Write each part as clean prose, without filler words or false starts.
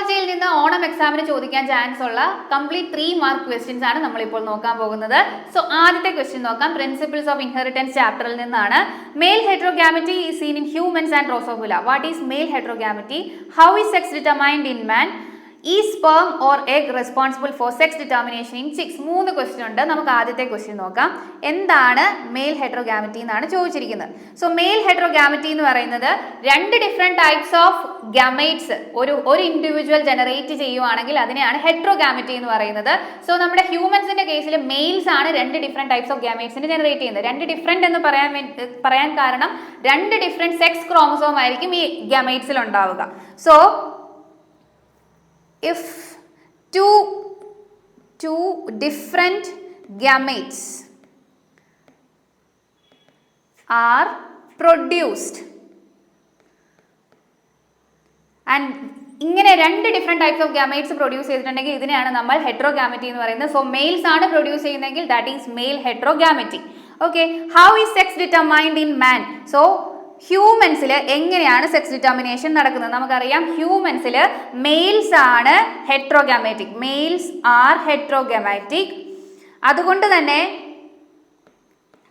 മോർച്ചയിൽ നിന്ന് ഓണം എക്സാമിന് ചോദിക്കാൻ ചാൻസ് ഉള്ള കംപ്ലീറ്റ് 3 മാർക്ക് ക്വസ്റ്റ്യൻസ് ആണ് നമ്മളിപ്പോൾ നോക്കാൻ പോകുന്നത്. സോ ആദ്യത്തെ ക്വസ്റ്റ്യൻ നോക്കാം. പ്രിൻസിപ്പിൾസ് ഓഫ് ഇൻഹെറിറ്റൻസ് ചാപ്റ്ററിൽ നിന്നാണ്. Male heterogamety is seen in humans and drosophila. What is male heterogamety? How is sex determined in man? Is sperm or egg responsible for sex determination in chicks? 3 question ഉണ്ട്. നമുക്ക് ആദ്യത്തെ question നോക്കാം. എന്താണ് mail ഹെറ്ററോഗാമിറ്റി എന്നാണ് ചോദിച്ചിരിക്കുന്നത്. So mail ഹെറ്ററോഗാമിറ്റി എന്ന് പറയുന്നത് 2 different types of gametes ഒരു ഇൻഡിവിജ്വൽ ജനറേറ്റ് ചെയ്യുവാണെങ്കിൽ അതിനെയാണ് ഹെറ്ററോഗാമിറ്റി എന്ന് പറയുന്നത്. സോ നമ്മുടെ ഹ്യൂമൻസിന്റെ കേസിൽ മെയിൽസ് ആണ് 2 ഡിഫറെന്റ് ടൈപ്സ് ഓഫ് ഗാമേറ്റ്സിനെ ജനറേറ്റ് ചെയ്യുന്നത്. 2 ഡിഫറെന്റ് എന്ന് പറയാൻ കാരണം 2 ഡിഫറെന്റ് സെക്സ് ക്രോമസോം ആയിരിക്കും ഈ ഗാമേറ്റ്സിൽ ഉണ്ടാവുക. So if two different gametes are produced and ഇങ്ങനെ 2 different types of gametes produce ചെയ്തിട്ടുണ്ടെങ്കിൽ ഇതിനെയാണ് നമ്മൾ ഹെറ്ററോഗാമിറ്റി എന്ന് പറയുന്നത്. സോ മെയിൽസ് ആണ് പ്രൊഡ്യൂസ് ചെയ്യുന്നതെങ്കിൽ that is male heterogamety. Okay, how is sex determined in man? So ഹ്യൂമൻസിൽ എങ്ങനെയാണ് സെക്സ് ഡിറ്റർമിനേഷൻ നടക്കുന്നത്? നമുക്കറിയാം ഹ്യൂമൻസിൽ മെയിൽസ് ആണ് ഹെറ്ററോഗാമാറ്റിക്. Males R ഹെറ്ററോഗാമാറ്റിക്. അതുകൊണ്ട് തന്നെ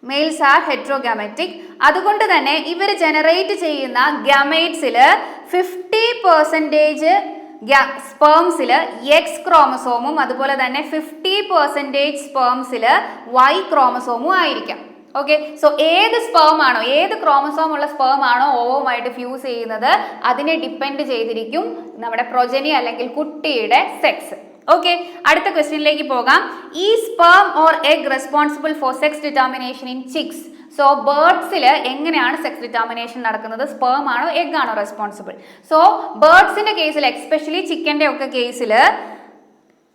മെയിൽസ് ആർ ഹെറ്ററോഗാമാറ്റിക്. അതുകൊണ്ട് തന്നെ ഇവർ ജനറേറ്റ് ചെയ്യുന്ന ഗാമേറ്റ്സിൽ 50% സ്പേംസിൽ എക്സ് ക്രോമസോമും അതുപോലെ തന്നെ 50% സ്പേംസിൽ വൈ ക്രോമസോമും ആയിരിക്കാം. ഓക്കെ, സോ ഏത് സ്പേം ആണോ, ഏത് ക്രോമസോം ഉള്ള സ്പേം ആണോ ഓവുമായിട്ട് ഫ്യൂസ് ചെയ്യുന്നത് അതിനെ ഡിപ്പെൻഡ് ചെയ്തിരിക്കും നമ്മുടെ പ്രൊജനി അല്ലെങ്കിൽ കുട്ടിയുടെ സെക്സ്. ഓക്കെ, അടുത്ത ക്വസ്റ്റ്യനിലേക്ക് പോകാം. ഈ sperm or egg responsible for sex determination in chicks? So ബേർഡ്സിൽ എങ്ങനെയാണ് സെക്സ് ഡിറ്റർമിനേഷൻ നടക്കുന്നത്? സ്പേം ആണോ എഗ് ആണോ റെസ്പോൺസിബിൾ? സോ ബേർഡ്സിന്റെ കേസിൽ എക്സ്പെഷ്യലി ചിക്കൻ്റെ ഒക്കെ കേസിൽ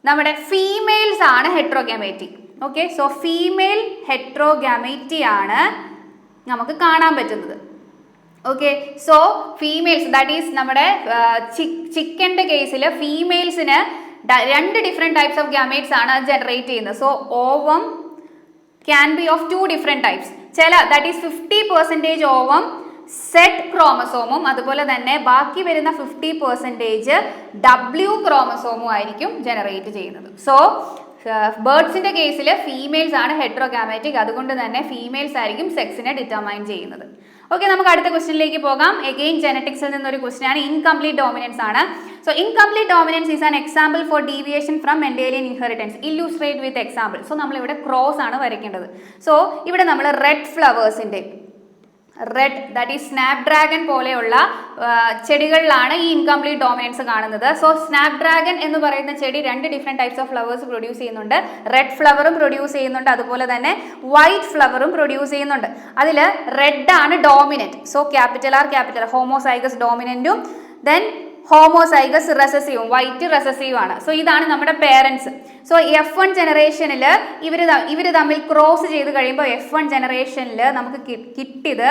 നമ്മുടെ ഫീമെയിൽസ് ആണ് heterogametic. Okay, so female heterogamety ആണ് നമുക്ക് കാണാൻ പറ്റുന്നത്. Okay, so females that is നമ്മുടെ ചിക്കൻ്റെ കേസിൽ ഫീമെയിൽസിന് 2 ഡിഫറെന്റ് ടൈപ്സ് ഓഫ് ഗാമേറ്റ്സ് ആണ് ജനറേറ്റ് ചെയ്യുന്നത്. So ovum can be of 2 different types. ചില ദാറ്റ് ഈസ് 50% ഓവം സെറ്റ് ക്രോമസോമും അതുപോലെ തന്നെ ബാക്കി വരുന്ന 50% ഡബ്ല്യു ക്രോമസോമും ആയിരിക്കും ജനറേറ്റ് ചെയ്യുന്നത്. സോ ബേർഡ്സിന്റെ കേസിൽ ഫീമെയിൽസ് ആണ് ഹെറ്ററോഗാമാറ്റിക്. അതുകൊണ്ട് തന്നെ ഫീമെയിൽസ് ആയിരിക്കും സെക്സിനെ ഡിറ്റർമൈൻ ചെയ്യുന്നത്. ഓക്കെ, നമുക്ക് അടുത്ത ക്വസ്റ്റ്യനിലേക്ക് പോകാം. എഗെയിൻ ജെനറ്റിക്സിൽ നിന്നൊരു ക്വസ്റ്റ്യൻ ആണ്. ഇൻകംപ്ലീറ്റ് ഡോമിനൻസ് ആണ്. So incomplete dominance is an example for deviation from Mendelian inheritance. Illustrate with example. So നമ്മളിവിടെ ക്രോസ് ആണ് വരയ്ക്കേണ്ടത്. സോ ഇവിടെ നമ്മൾ റെഡ് ഫ്ലവേഴ്സിന്റെ red that is snapdragon പോലെയുള്ള ചെടികളിലാണ് ഈ ഇൻകംപ്ലീറ്റ് ഡോമിനൻസ് കാണുന്നത്. സോ സ്നാപ് ഡ്രാഗൺ എന്ന് പറയുന്ന ചെടി 2 different types of flowers produce ചെയ്യുന്നുണ്ട്. റെഡ് ഫ്ലവറും പ്രൊഡ്യൂസ് ചെയ്യുന്നുണ്ട്, അതുപോലെ തന്നെ വൈറ്റ് ഫ്ലവറും പ്രൊഡ്യൂസ് ചെയ്യുന്നുണ്ട്. അതിൽ റെഡ് ആണ് dominant. So capital R capital homozygous ഡോമിനന്റും ദെൻ ഹോമോസൈഗസ് റെസസീവും വൈറ്റ് റെസസീവ് ആണ്. സോ ഇതാണ് നമ്മുടെ പേരൻസ്. സോ F1 ജനറേഷനിൽ ഇവർ തമ്മിൽ ക്രോസ് ചെയ്ത് കഴിയുമ്പോൾ F1 ജനറേഷനിൽ നമുക്ക് കിട്ടിയത്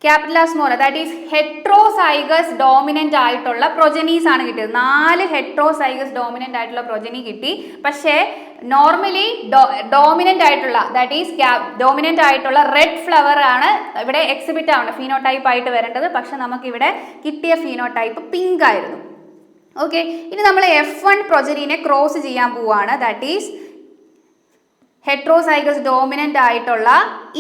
capital R small that is heterozygous dominant ആയിട്ടുള്ള പ്രൊജനീസ് ആണ് കിട്ടിയത്. 4 ഹെട്രോസൈഗസ് ഡോമിനന്റ് ആയിട്ടുള്ള പ്രൊജനി കിട്ടി. പക്ഷേ നോർമലി ഡോമിനന്റ് ആയിട്ടുള്ള ദാറ്റ് ഈസ് ഡോമിനന്റ് ആയിട്ടുള്ള റെഡ് ഫ്ലവർ ആണ് ഇവിടെ എക്സിബിറ്റ് ആവേണ്ടത്, ഫീനോടൈപ്പ് ആയിട്ട് വരേണ്ടത്. പക്ഷെ നമുക്ക് ഇവിടെ കിട്ടിയ ഫീനോടൈപ്പ് പിങ്ക് ആയിരുന്നു. ഓക്കെ, ഇനി നമ്മൾ F1 പ്രൊജനീനെ ക്രോസ് ചെയ്യാൻ പോവാണ്. ദാറ്റ് ഈസ് ഹെട്രോസൈഗസ് ഡോമിനന്റ് ആയിട്ടുള്ള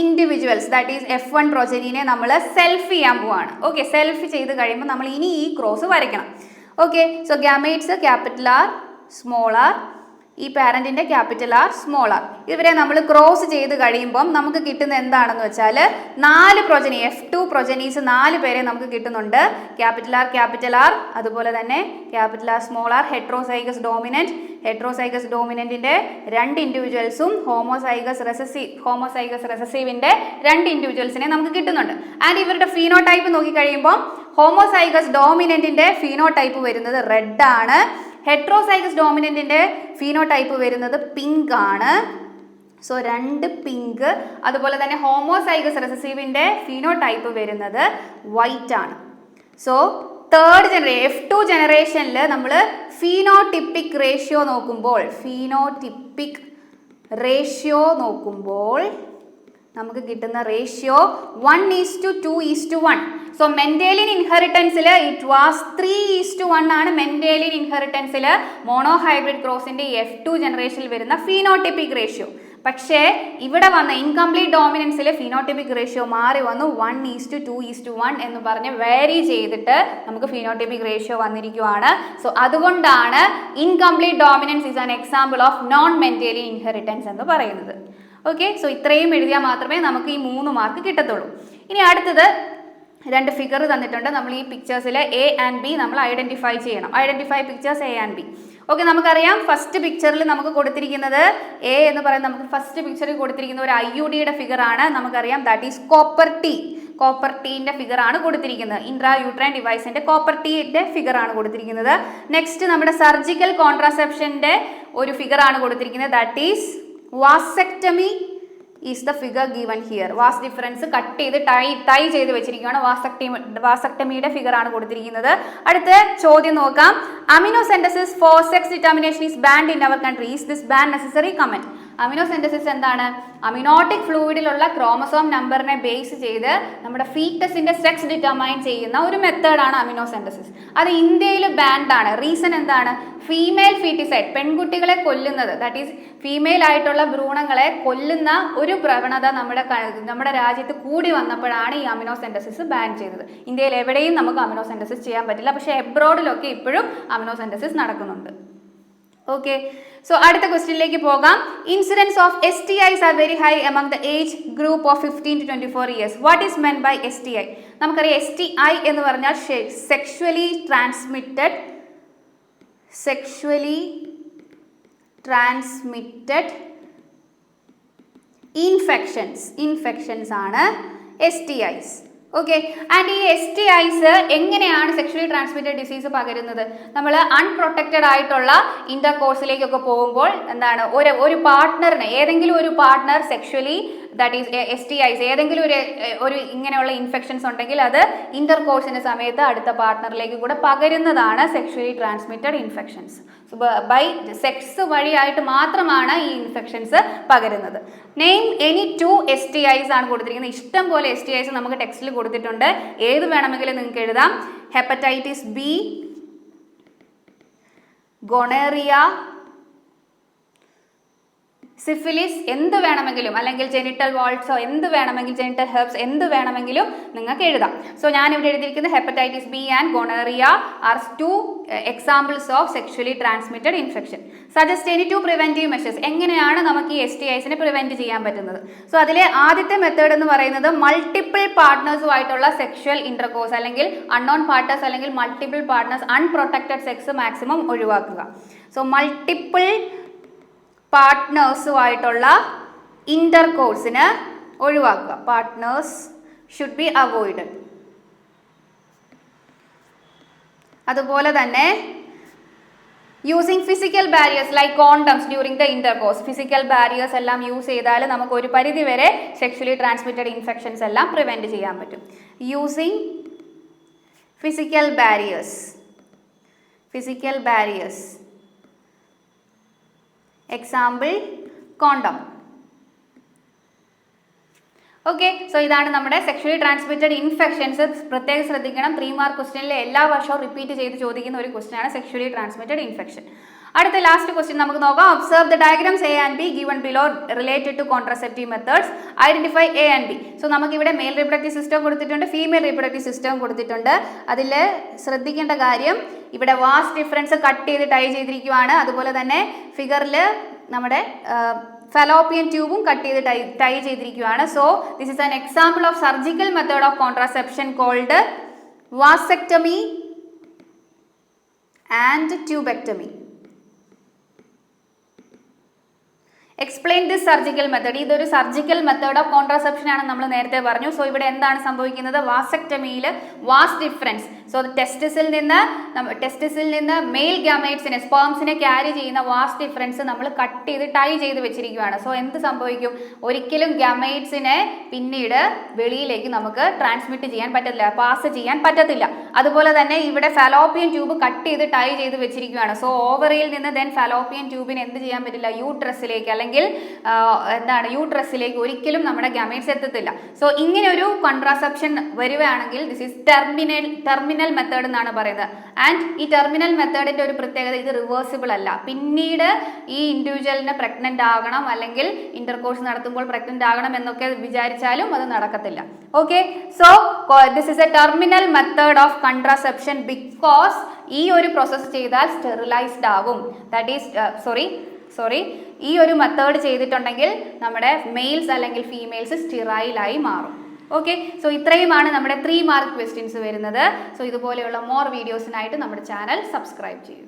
ഇൻഡിവിജ്വൽസ് ദാറ്റ് ഈസ് F1 പ്രൊജനീനെ നമ്മൾ സെൽഫ് ചെയ്യാൻ പോവാണ്. ഓക്കെ, സെൽഫ് ചെയ്ത് കഴിയുമ്പോൾ നമ്മൾ ഇനി ഈ ക്രോസ് വരയ്ക്കണം. Okay, so gametes capital R small R, ഈ പാരന്റിന്റെ ക്യാപിറ്റൽ ആർ സ്മോൾ ആർ. ഇവരെ നമ്മൾ ക്രോസ് ചെയ്ത് കഴിയുമ്പം നമുക്ക് കിട്ടുന്ന എന്താണെന്ന് വെച്ചാൽ 4 പ്രൊജനി F2 പ്രൊജനീസ് 4 പേരെ നമുക്ക് കിട്ടുന്നുണ്ട്. ക്യാപിറ്റൽ ആർ അതുപോലെ തന്നെ capital R small R heterozygous ഡോമിനന്റിന്റെ 2 ഇൻഡിവിജ്വൽസും ഹോമോസൈഗസ് റെസസീവിന്റെ 2 ഇൻഡിവിജ്വൽസിനെ നമുക്ക് കിട്ടുന്നുണ്ട്. ആൻഡ് ഇവരുടെ ഫീനോടൈപ്പ് നോക്കിക്കഴിയുമ്പോൾ ഹോമോസൈഗസ് ഡോമിനന്റിന്റെ ഫീനോടൈപ്പ് വരുന്നത് റെഡ് ആണ്. ഹെട്രോസൈഗസ് ഡോമിനന്റിന്റെ ഫീനോടൈപ്പ് വരുന്നത് പിങ്ക് ആണ്. So 2 pink. അതുപോലെ തന്നെ ഹോമോസൈഗസ് റെസസീവിന്റെ ഫീനോടൈപ്പ് വരുന്നത് വൈറ്റ് ആണ്. സോ F2 ജനറേഷനിൽ നമ്മൾ ഫീനോടിപ്പിക് റേഷ്യോ നോക്കുമ്പോൾ നമുക്ക് കിട്ടുന്ന റേഷ്യോ 1:2:1. സോ മെൻഡേലിയൻ ഇൻഹെറിറ്റൻസിൽ ഇറ്റ് വാസ് 3:1 ആണ്. മെൻഡേലിയൻ ഇൻഹെറിറ്റൻസിൽ മോണോഹൈബ്രിഡ് ക്രോസിന്റെ F2 ജനറേഷനിൽ വരുന്ന ഫീനോട്ടിപ്പിക് റേഷ്യോ. പക്ഷേ ഇവിടെ വന്ന ഇൻകംപ്ലീറ്റ് ഡോമിനൻസിലെ ഫിനോട്ടിപ്പിക് റേഷ്യോ മാറി വന്നു 1:2:1 എന്ന് പറഞ്ഞ് വേരി ചെയ്തിട്ട് നമുക്ക് ഫിനോട്ടിപ്പിക് റേഷ്യോ വന്നിരിക്കുവാണ്. സോ അതുകൊണ്ടാണ് incomplete dominance is an example of non Mendelian inheritance എന്ന് പറയുന്നത്. ഓക്കെ, സോ ഇത്രയും എഴുതിയാൽ മാത്രമേ നമുക്ക് ഈ 3 മാർക്ക് കിട്ടത്തുള്ളൂ. ഇനി അടുത്തത് 2 ഫിഗർ തന്നിട്ടുണ്ട്. നമ്മൾ ഈ പിക്ചേഴ്സിൽ A ആൻഡ് B നമ്മൾ ഐഡന്റിഫൈ ചെയ്യണം. Identify pictures A and B. Okay, നമുക്കറിയാം ഫസ്റ്റ് പിക്ചറിൽ നമുക്ക് കൊടുത്തിരിക്കുന്നത് A എന്ന് പറയുന്നത് നമുക്ക് ഫസ്റ്റ് പിക്ചറിൽ കൊടുത്തിരിക്കുന്ന ഒരു IUDയുടെ ഫിഗർ ആണ്. നമുക്കറിയാം that is copper T. Copper ടീന്റെ ഫിഗർ ആണ് കൊടുത്തിരിക്കുന്നത്. ഇൻട്രാ യൂട്രൈൻ ഡിവൈസിന്റെ കോപ്പർ ടീന്റെ ഫിഗർ ആണ് കൊടുത്തിരിക്കുന്നത്. നെക്സ്റ്റ് നമ്മുടെ സർജിക്കൽ കോൺട്രാസെപ്ഷന്റെ ഒരു ഫിഗർ ആണ് കൊടുത്തിരിക്കുന്നത്. That is vasectomy is the figure given here. Vas deferens cut ചെയ്ത് ടൈ ചെയ്ത് വെച്ചിരിക്കുകയാണ്. വാസക്ടമിയുടെ ഫിഗർ ആണ് കൊടുത്തിരിക്കുന്നത്. അടുത്ത ചോദ്യം നോക്കാം. Amniocentesis for sex determination is banned in our country. Is this ban necessary? Comment. Amniocentesis എന്താണ്? അമിനോട്ടിക് ഫ്ലൂയിഡിലുള്ള ക്രോമസോം നമ്പറിനെ ബേസ് ചെയ്ത് നമ്മുടെ ഫീറ്റസിന്റെ സെക്സ് ഡിറ്റർമൈൻ ചെയ്യുന്ന ഒരു മെത്തേഡാണ് അമിനോസെന്റസിസ്. അത് ഇന്ത്യയിൽ ബാൻഡ് ആണ്. റീസൺ എന്താണ്? ഫീമെയിൽ ഫീറ്റിസൈഡ്, പെൺകുട്ടികളെ കൊല്ലുന്നത്, ദാറ്റ് ഈസ് ഫീമെയിൽ ആയിട്ടുള്ള ഭ്രൂണങ്ങളെ കൊല്ലുന്ന ഒരു പ്രവണത നമ്മുടെ രാജ്യത്ത് കൂടി വന്നപ്പോഴാണ് ഈ അമിനോസെന്റസിസ് ബാൻ ചെയ്തത്. ഇന്ത്യയിൽ എവിടെയും നമുക്ക് അമിനോസെന്റസിസ് ചെയ്യാൻ പറ്റില്ല, പക്ഷേ എബ്രോഡിലൊക്കെ ഇപ്പോഴും അമിനോസെന്റസിസ് നടക്കുന്നുണ്ട്. ഓക്കെ, സോ അടുത്ത ക്വസ്റ്റ്യനിലേക്ക് പോകാം. Incidence of STIs are very high among the age group of 15 to 24 years. What is meant by STI? നമുക്കറിയാം STI എന്ന് പറഞ്ഞാൽ സെക്ഷുവലി ട്രാൻസ്മിറ്റഡ് ഇൻഫെക്ഷൻസ് ആണ് STIs. ഓക്കെ, ആൻഡ് ഈ STIs എങ്ങനെയാണ് സെക്ഷുവലി ട്രാൻസ്മിറ്റഡ് ഡിസീസ് പകരുന്നത്? നമ്മൾ അൺപ്രൊട്ടക്റ്റഡ് ആയിട്ടുള്ള ഇന്റർകോഴ്സിലേക്കൊക്കെ പോകുമ്പോൾ എന്താണ്, ഒരു പാർട്ട്ണറിന്, ഏതെങ്കിലും ഒരു partner sexually that is STIs ഏതെങ്കിലും ഒരു ഇങ്ങനെയുള്ള ഇൻഫെക്ഷൻസ് ഉണ്ടെങ്കിൽ അത് ഇന്റർകോഴ്സിന്റെ സമയത്ത് അടുത്ത പാർട്ട്ണറിലേക്ക് കൂടെ പകരുന്നതാണ് sexually transmitted infections. By sex വഴിയായിട്ട് മാത്രമാണ് ഈ ഇൻഫെക്ഷൻസ് പകരുന്നത്. നെയിം എനി 2 STIs ആണ് കൊടുത്തിരിക്കുന്നത്. ഇഷ്ടം പോലെ STIs നമുക്ക് ടെക്സ്റ്റിൽ കൊടുത്തിട്ടുണ്ട്. ഏത് വേണമെങ്കിലും നിങ്ങൾക്ക് എഴുതാം. ഹെപ്പറ്റൈറ്റിസ് B, ഗൊണേറിയ, സിഫിലിസ്, എന്ത് വേണമെങ്കിലും, അല്ലെങ്കിൽ ജെനിറ്റൽ വാൾസോ എന്ത് വേണമെങ്കിലും, ജെനിറ്റൽ ഹെർബ്സ് എന്ത് വേണമെങ്കിലും നിങ്ങൾക്ക് എഴുതാം. സോ ഞാൻ ഇവിടെ എഴുതിയിരിക്കുന്നത് hepatitis B and gonorrhoea are 2 examples of sexually transmitted infection. Suggest any 2 preventive measures. എങ്ങനെയാണ് നമുക്ക് ഈ STIസിനെ പ്രിവെന്റ് ചെയ്യാൻ പറ്റുന്നത്? സോ അതിലെ ആദ്യത്തെ മെത്തേഡ് എന്ന് പറയുന്നത് മൾട്ടിപ്പിൾ പാർട്ട്നേഴ്സുമായിട്ടുള്ള സെക്ഷൽ ഇന്റർകോഴ്സ്, അല്ലെങ്കിൽ അൺനോൺ പാർട്ട്നേഴ്സ്, അല്ലെങ്കിൽ multiple partners, unprotected sex maximum ഒഴിവാക്കുക. സോ മൾട്ടിപ്പിൾ പാർട്ട്നേഴ്സുമായിട്ടുള്ള ഇന്റർകോഴ്സിന് ഒഴിവാക്കുക. Partners should be avoided. അതുപോലെ തന്നെ using physical barriers like condoms during the intercourse. Physical barriers എല്ലാം യൂസ് ചെയ്താൽ നമുക്ക് ഒരു പരിധി വരെ സെക്ഷുവലി ട്രാൻസ്മിറ്റഡ് ഇൻഫെക്ഷൻസ് എല്ലാം പ്രിവെന്റ് ചെയ്യാൻ പറ്റും. Using physical barriers example condom. Okay, so ഇതാണ് നമ്മുടെ സെക്ഷുവലി ട്രാൻസ്മിറ്റഡ് ഇൻഫെക്ഷൻസ്. പ്രത്യേകം ശ്രദ്ധിക്കണം, 3 മാർക്ക് ക്വസ്റ്റ്യനിൽ എല്ലാ വർഷവും റിപ്പീറ്റ് ചെയ്ത് ചോദിക്കുന്ന ഒരു ക്വസ്റ്റ്യൻ ആണ് സെക്ഷുവലി ട്രാൻസ്മിറ്റഡ് ഇൻഫെക്ഷൻ. അടുത്ത ലാസ്റ്റ് ക്വസ്റ്റ്യൻ നമുക്ക് നോക്കാം. Observe the diagrams A and B given below related to contraceptive methods. Identify A and B. So നമുക്കിവിടെ മെയിൽ റീപ്രൊഡക്റ്റീവ് സിസ്റ്റം കൊടുത്തിട്ടുണ്ട്, ഫീമെയിൽ റീപ്രൊഡക്റ്റീവ് സിസ്റ്റം കൊടുത്തിട്ടുണ്ട്. അതിൽ ശ്രദ്ധിക്കേണ്ട കാര്യം, ഇവിടെ വാസ്റ്റ് ഡിഫറൻസ് കട്ട് ചെയ്ത് ടൈ ചെയ്തിരിക്കുകയാണ്. അതുപോലെ തന്നെ ഫിഗറിൽ നമ്മുടെ ഫലോപ്പിയൻ ട്യൂബും കട്ട് ചെയ്ത് ടൈ ചെയ്തിരിക്കുകയാണ്. So this is an example of surgical method of contraception called vasectomy and tubectomy. Explain this surgical method. ഇതൊരു സർജിക്കൽ മെത്തേഡ് ഓഫ് കോൺട്രാസെപ്ഷൻ ആണ് നമ്മൾ നേരത്തെ പറഞ്ഞു. സോ ഇവിടെ എന്താണ് സംഭവിക്കുന്നത്? വാസെക്ടമിയിൽ വാസ് ഡിഫറൻസ്. സോ ടെസ്റ്റിസിൽ നിന്ന് മെയിൽ ഗാമേറ്റ്സിനെ, സ്പേംസിനെ ക്യാരി ചെയ്യുന്ന വാസ് ഡിഫറൻസ് നമ്മൾ കട്ട് ചെയ്ത് ടൈ ചെയ്ത് വെച്ചിരിക്കുകയാണ്. സോ എന്ത് സംഭവിക്കും? ഒരിക്കലും ഗാമേറ്റ്സിനെ പിന്നീട് വെളിയിലേക്ക് നമുക്ക് ട്രാൻസ്മിറ്റ് ചെയ്യാൻ പറ്റത്തില്ല, പാസ് ചെയ്യാൻ പറ്റത്തില്ല. അതുപോലെ തന്നെ ഇവിടെ ഫലോപ്പിയൻ ട്യൂബ് കട്ട് ചെയ്ത് ടൈ ചെയ്ത് വെച്ചിരിക്കുകയാണ്. സോ ഓവറിയിൽ നിന്ന് ദെൻ ഫലോപ്പിയൻ ട്യൂബിന് എന്ത് ചെയ്യാൻ പറ്റില്ല? യൂട്രസിലേക്ക് അല്ലെങ്കിൽ അല്ലെങ്കിൽ എന്താണ് യൂട്രസിലേക്ക് ഒരിക്കലും നമ്മുടെ ഗാമീറ്റ്സ് എത്തത്തില്ല. സോ ഇങ്ങനെ ഒരു കോൺട്രാസെപ്ഷൻ വരികയാണെങ്കിൽ ദിസ് ഈസ് ടെർമിനൽ മെത്തേഡ് എന്നാണ് പറയുന്നത്. ആൻഡ് ഈ ടെർമിനൽ മെത്തേഡിന്റെ ഒരു പ്രത്യേകത, ഇത് റിവേഴ്സിബിൾ അല്ല. പിന്നീട് ഈ ഇൻഡിവിജ്വലിന് പ്രഗ്നന്റ് ആകണം അല്ലെങ്കിൽ ഇന്റർകോഴ്സ് നടത്തുമ്പോൾ പ്രഗ്നന്റ് ആകണം എന്നൊക്കെ വിചാരിച്ചാലും അത് നടക്കത്തില്ല. Okay, so this is A terminal method of contraception because ഈ ഒരു പ്രോസസ്സ് ചെയ്താൽ സ്റ്റെറിലൈസ്ഡ് ആകും. ദാറ്റ് ഈസ് സോറി ഈ ഒരു മെത്തേഡ് ചെയ്തിട്ടുണ്ടെങ്കിൽ നമ്മുടെ മെയിൽസ് അല്ലെങ്കിൽ ഫീമെയിൽസ് സ്റ്റെറൈലായി മാറും. ഓക്കെ, സോ ഇത്രയുമാണ് നമ്മുടെ 3 മാർക്ക് ക്വസ്റ്റ്യൻസ് വരുന്നത്. സോ ഇതുപോലെയുള്ള മോർ വീഡിയോസിനായിട്ട് നമ്മുടെ ചാനൽ സബ്സ്ക്രൈബ് ചെയ്യൂ.